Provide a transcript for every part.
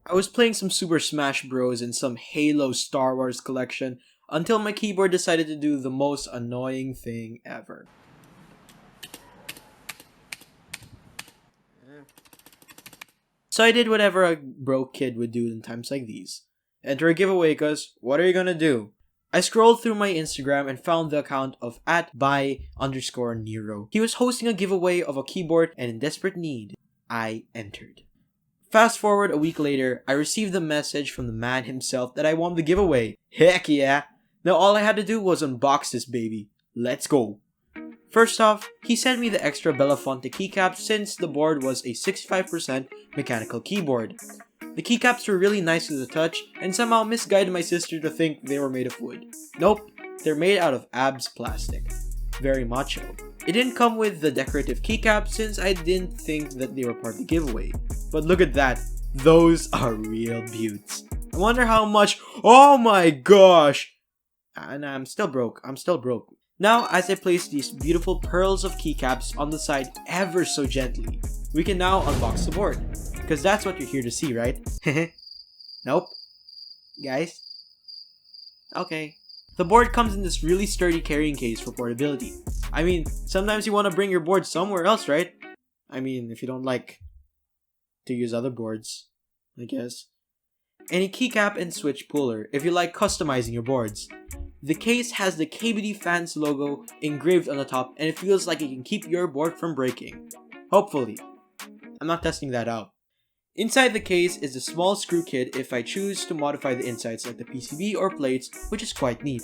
I was playing some Super Smash Bros. And some Halo Star Wars collection until my keyboard decided to do the most annoying thing ever. So I did whatever a broke kid would do in times like these. Enter a giveaway, cause what are you gonna do? I scrolled through my Instagram and found the account of @by_Niro. He was hosting a giveaway of a keyboard, and in desperate need, I entered. Fast forward a week later, I received a message from the man himself that I won the giveaway. Heck yeah! Now all I had to do was unbox this baby. Let's go! First off, he sent me the extra Belafonte keycaps since the board was a 65% mechanical keyboard. The keycaps were really nice to the touch and somehow misguided my sister to think they were made of wood. Nope, they're made out of ABS plastic. Very macho. It didn't come with the decorative keycaps since I didn't think that they were part of the giveaway. But look at that, those are real beauts. I wonder how much. Oh my gosh! And I'm still broke. Now, as I place these beautiful pearls of keycaps on the side ever so gently, we can now unbox the board. Because that's what you're here to see, right? Nope. Guys? Okay. The board comes in this really sturdy carrying case for portability. I mean, sometimes you want to bring your board somewhere else, right? I mean, if you don't like to use other boards, I guess. And a keycap and switch puller if you like customizing your boards. The case has the KBDFans logo engraved on the top and it feels like it can keep your board from breaking. Hopefully. I'm not testing that out. Inside the case is a small screw kit if I choose to modify the insides like the PCB or plates, which is quite neat.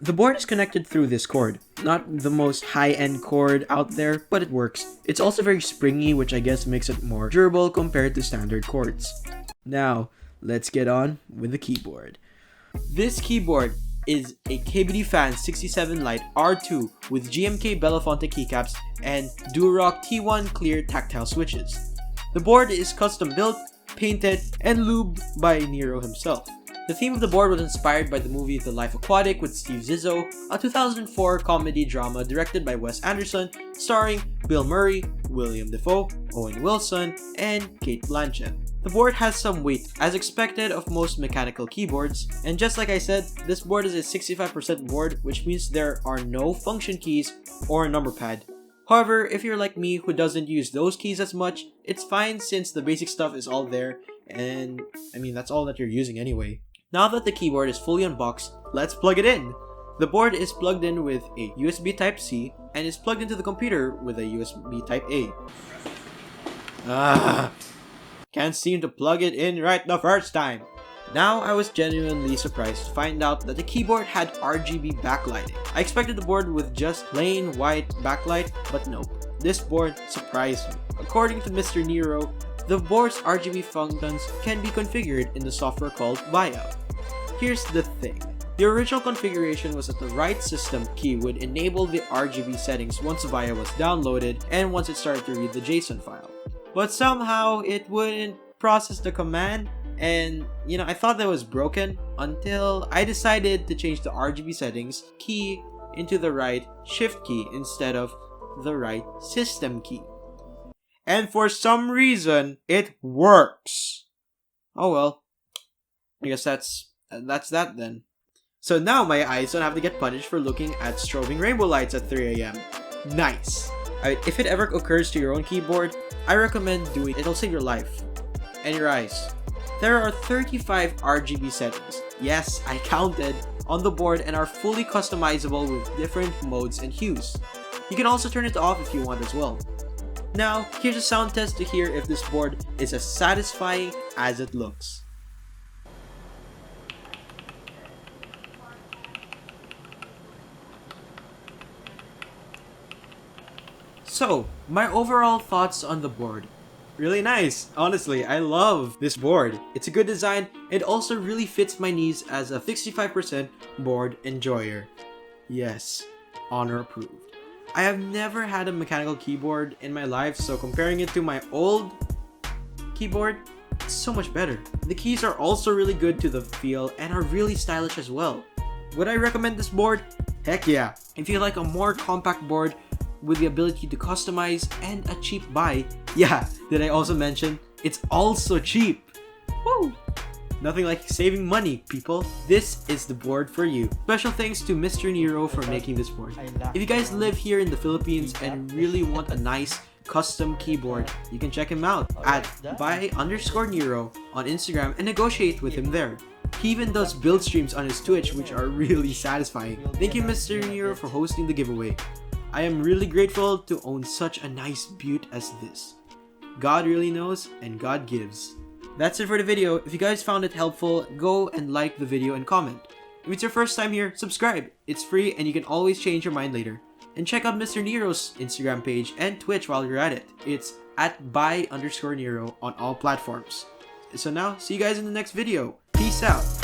The board is connected through this cord. Not the most high-end cord out there, but it works. It's also very springy, which I guess makes it more durable compared to standard cords. Now, let's get on with the keyboard. This keyboard is a KBDFans67 Lite R2 with GMK Belafonte Keycaps and Durock T1 Clear Tactile switches. The board is custom built, painted, and lubed by Niro himself. The theme of the board was inspired by the movie The Life Aquatic with Steve Zissou, a 2004 comedy drama directed by Wes Anderson, starring Bill Murray, William Dafoe, Owen Wilson, and Cate Blanchett. The board has some weight, as expected of most mechanical keyboards, and just like I said, this board is a 65% board, which means there are no function keys or a number pad. However, if you're like me who doesn't use those keys as much, it's fine since the basic stuff is all there, and I mean that's all that you're using anyway. Now that the keyboard is fully unboxed, let's plug it in! The board is plugged in with a USB Type-C and is plugged into the computer with a USB Type-A. Can't seem to plug it in right the first time. Now I was genuinely surprised to find out that the keyboard had RGB backlighting. I expected the board with just plain white backlight, but nope. This board surprised me. According to Mr. Niro, the board's RGB functions can be configured in the software called VIA. Here's the thing. The original configuration was that the right system key would enable the RGB settings once VIA was downloaded and once it started to read the JSON file. But somehow it wouldn't process the command, and I thought that was broken until I decided to change the RGB settings key into the right shift key instead of the right system key. And for some reason, it works. Oh well. I guess that's that then. So now my eyes don't have to get punished for looking at strobing rainbow lights at 3 AM. Nice. Alright, if it ever occurs to your own keyboard, I recommend doing it. It'll save your life. And your eyes. There are 35 RGB settings. Yes, I counted on the board and are fully customizable with different modes and hues. You can also turn it off if you want as well. Now, here's a sound test to hear if this board is as satisfying as it looks. So, my overall thoughts on the board. Really nice. Honestly, I love this board. It's a good design. It also really fits my needs as a 65% board enjoyer. Yes, honor approved. I have never had a mechanical keyboard in my life, so comparing it to my old keyboard, it's so much better. The keys are also really good to the feel and are really stylish as well. Would I recommend this board? Heck yeah. If you like a more compact board with the ability to customize and a cheap buy, yeah, did I also mention it's also cheap? Woo! Nothing like saving money, people. This is the board for you. Special thanks to Mr. Niro for making this board. If you guys live here in the Philippines and really want a nice custom keyboard, you can check him out at @by_Niro on Instagram and negotiate with him there. He even does build streams on his Twitch, which are really satisfying. Thank you, Mr. Niro, for hosting the giveaway. I am really grateful to own such a nice beaut as this. God really knows, and God gives. That's it for the video. If you guys found it helpful, go and like the video and comment. If it's your first time here, subscribe. It's free and you can always change your mind later. And check out Mr. Niro's Instagram page and Twitch while you're at it. It's @by_Niro on all platforms. So now, see you guys in the next video. Peace out.